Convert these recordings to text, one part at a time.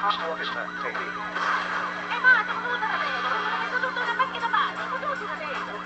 ma tutto da vedo, tutto da macchina male, tutto da vedo.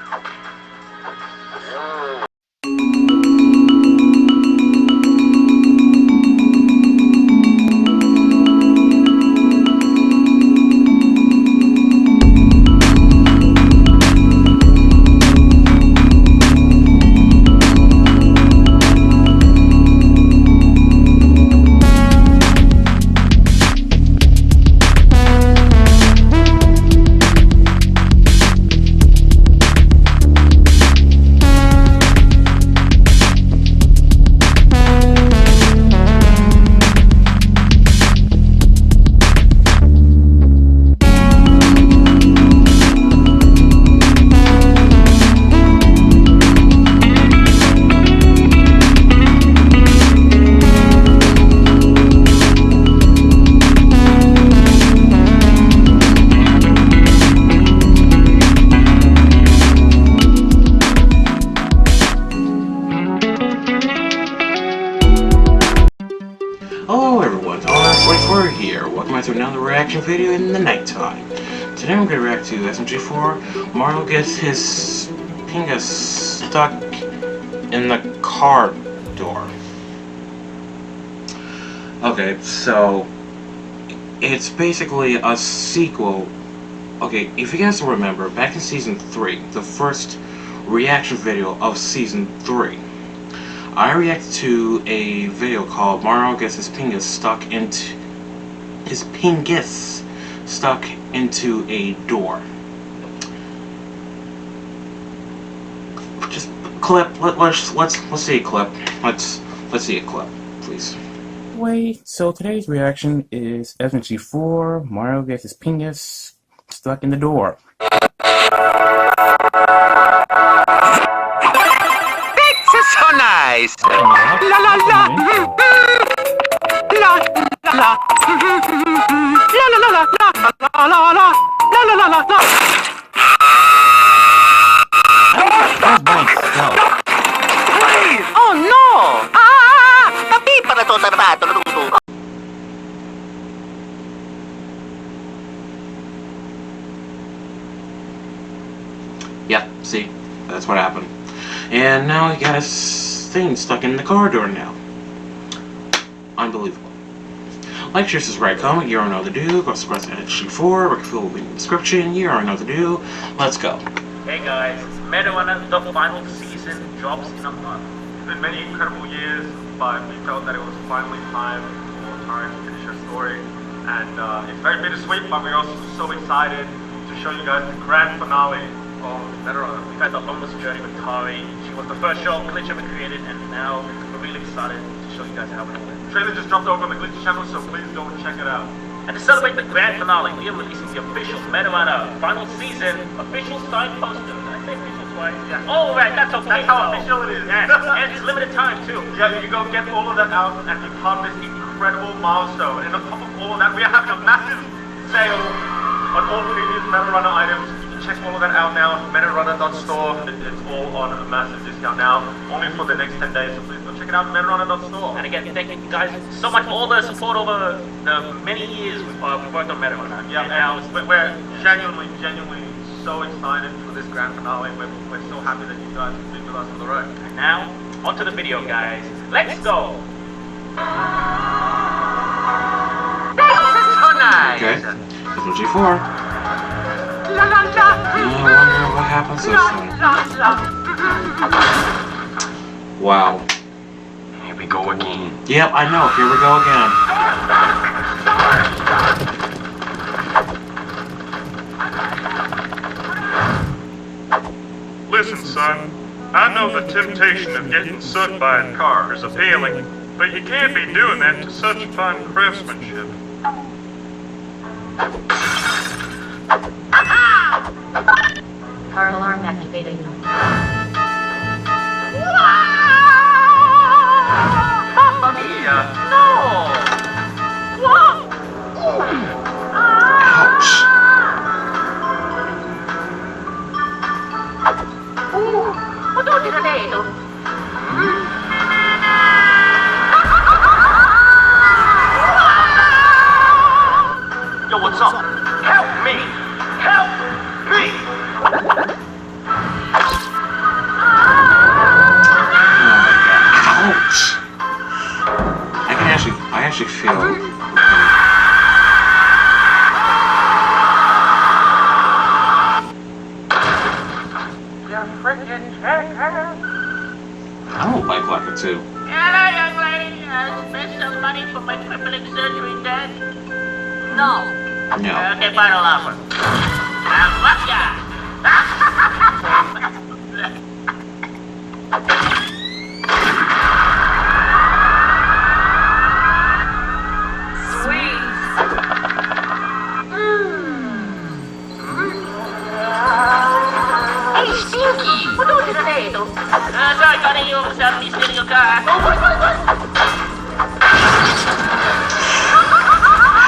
Hello everyone, SMG4 here. Welcome to another reaction video in the nighttime. Today I'm going to react to SMG4. Mario gets his PINGAS stuck in the car door. Okay, so it's basically a sequel. Okay, if you guys remember, back in Season 3, the first reaction video of Season 3, I reacted to a video called Mario gets his PINGAS stuck into a door. Just clip. Let's see a clip. Let's see a clip, please. Wait. So today's reaction is SMG4. Mario gets his PINGAS stuck in the door. So nice! La la la! La la la! La la la la! La la la! La la la la! That's by itself. Please! Oh no! Tapi para to sarado luto. Yeah, see? That's what happened. And now he got his thing stuck in the car door now. Unbelievable. Like, share, subscribe, comment, you already know the do. Go subscribe to SMG4, Rickfield will be in the description, you already know the do. Let's go. Hey guys, Marijuana, the final season drops in a month. It's been many incredible years, but we felt that it was finally time for Tara to finish her story. And it's very bittersweet, but we're also so excited to show you guys the grand finale of Marijuana. We've had the longest journey with Tari. She was the first show Glitch ever created, and now we're really excited to show you guys how it went. Trailer just dropped over on the Glitch channel, so please go and check it out. And to celebrate the grand finale, we are releasing the official Marijuana final season official signed poster. Did I say official twice? Yeah. Oh, right, that's okay. That's how official it is. Yeah, and it's limited time too. Yeah, you go get all of that out and be part of this incredible milestone. And on top of all of that, we are having a massive sale on all previous Marijuana items. Check all of that out now. Metarunner.store. It's all on a massive discount now, only for the next 10 days. So please go check it out. Metarunner.store. And again, thank you guys so much for all the support over the many years we've worked on Marijuana. Yeah, and now we're genuinely so excited for this grand finale. We're so happy that you guys have been with us on the road. And now, onto the video, guys. Let's go. So nice! Okay, SMG4. La la la! I wonder what happened so soon. Wow. Here we go again. Yep, I know. Here we go again. Listen, son, I know the temptation of getting sucked by a car is appealing, but you can't be doing that to such fine craftsmanship. Car alarm activated. Mamma mia! No! Ouch. Tutto da vedo. I don't like Lacquer 2. Hello, young lady. Spend some money for my crippling surgery, Dad? No. No. Okay, final offer. What ya? Sorry, Connie, you overstepped me stealing your car. Oh, what?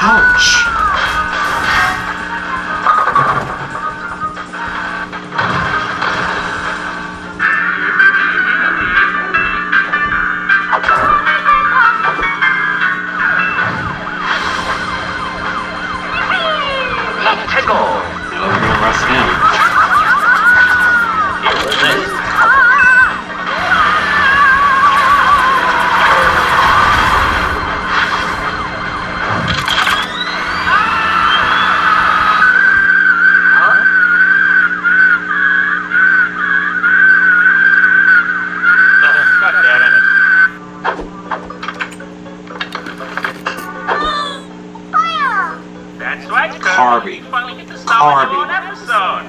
Ouch! Tickle. Oh, we're gonna arrest him. That's right, Kirby. Harvey. You finally get to stop on an episode.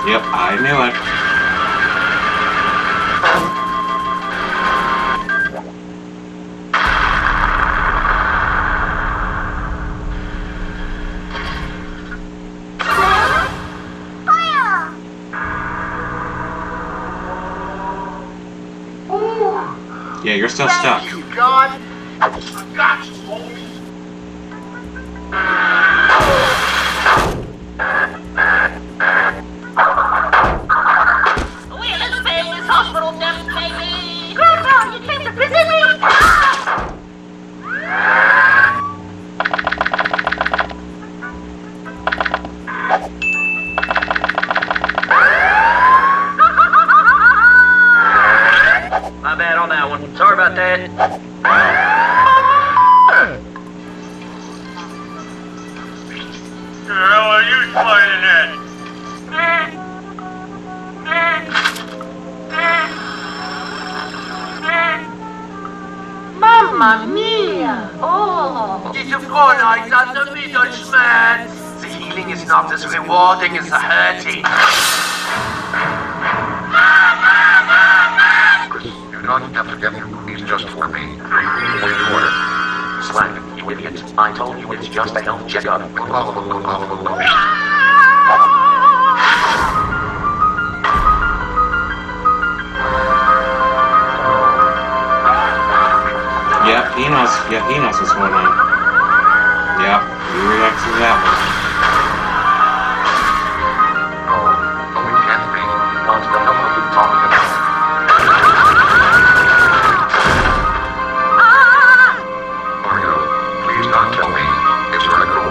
Yep, I knew it. Yeah, you're still stuck. Thank you, God. I got you, homie. We're the famous hospital deaths, baby. Grandpa, you came to visit me? My bad on that one. Sorry about that. The hell are you playing at? Mamma mia! Oh! Did you realize that the middleman? The healing is not as rewarding as the hurting. Do not have to get your movies just for me. Wait order. Slack, you idiot. I told you it's just a health checkup. Yep, he knows. Yeah, he knows what's going on. Yep, you react to that one. Oh, it can't be. What the hell are you talking about? Mario, please don't tell me. It's Radical.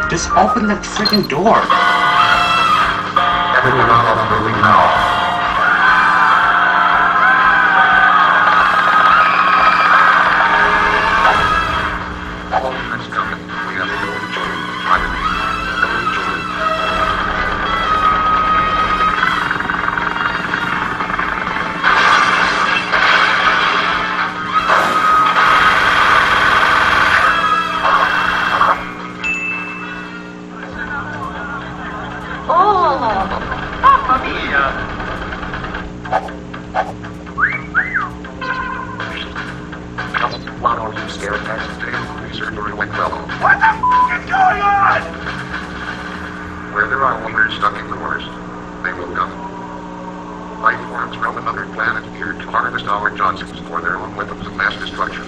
Just open the freaking door. Everyone out of the building now. All units coming. We have to go to children. I believe. Go to children. Mamma mia! What are you scared of? The surgery went well. What the f*** is going on? Where there are wonders stuck in corners, they will come. Life forms from another planet here to harvest our Johnsons for their own weapons of mass destruction.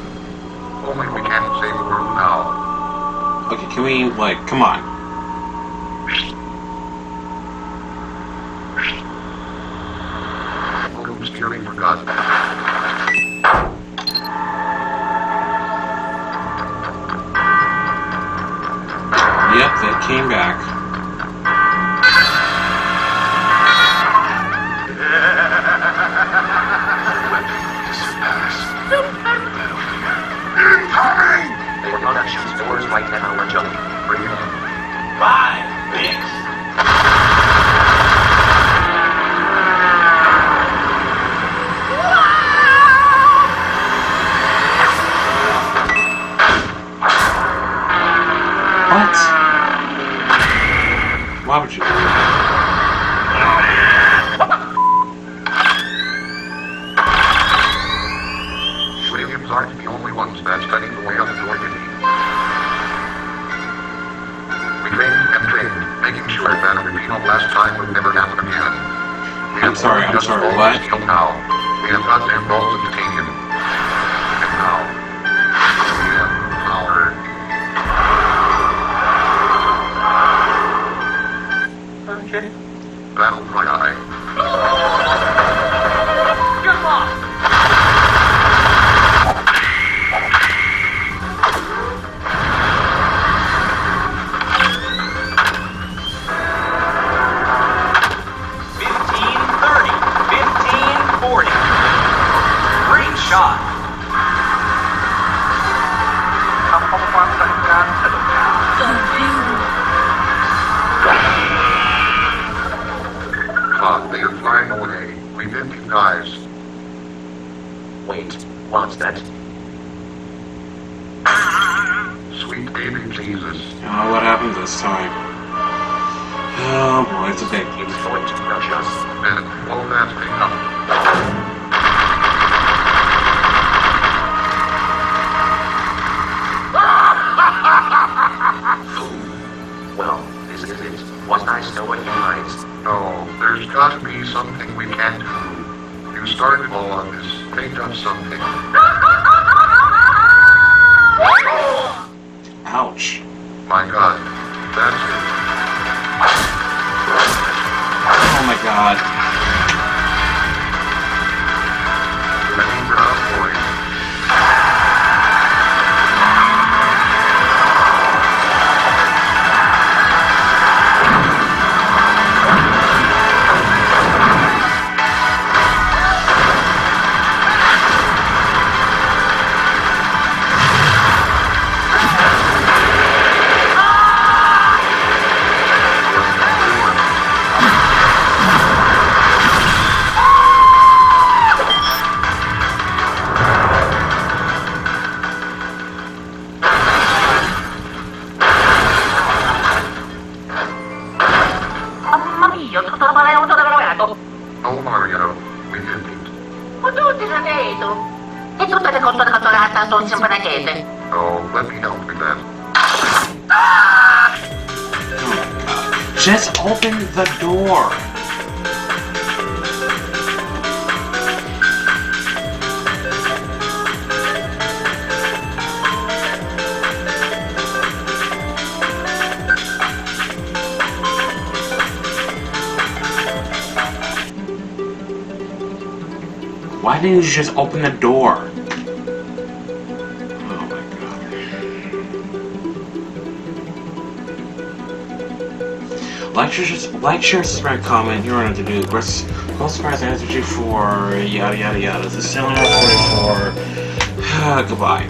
Only we can save the world now. Okay, can we, like, come on. Welcome steering for God. came back. They were gonna shoot doors right now, we're jumping. Bring it on. Bye, Bix. What? Why would you? Williams aren't the only ones that's studying the way on the door you need. We trained, making sure that a repeat of last time would never happen again. I'm sorry, what? Now. We have goddamn balls of titanium. And now, we have power. Okay. Battle cry eye. Good luck. Shot. They are flying away. We did PINGAS. Wait, what's that? Sweet baby Jesus. Oh, what happened this time? Oh boy, it's a big. It's going to crush us. And all that thing up. Well, this is it. Was nice knowing you guys. No, there's got to be something we can do. You started all on this. Think of something. Ouch. My God, that's it. Oh my god. Many brown boys. Oh, Mario, we did it. Ma tutti sapete? E tutte le cose catturate sono sempre una chiesa. Oh, let me help with that. Just open the door. Why didn't you just open the door? Oh my god. Like, share, subscribe, comment. You know what to do. Press subscribe to SMG4, yada yada yada. This is 744. Goodbye.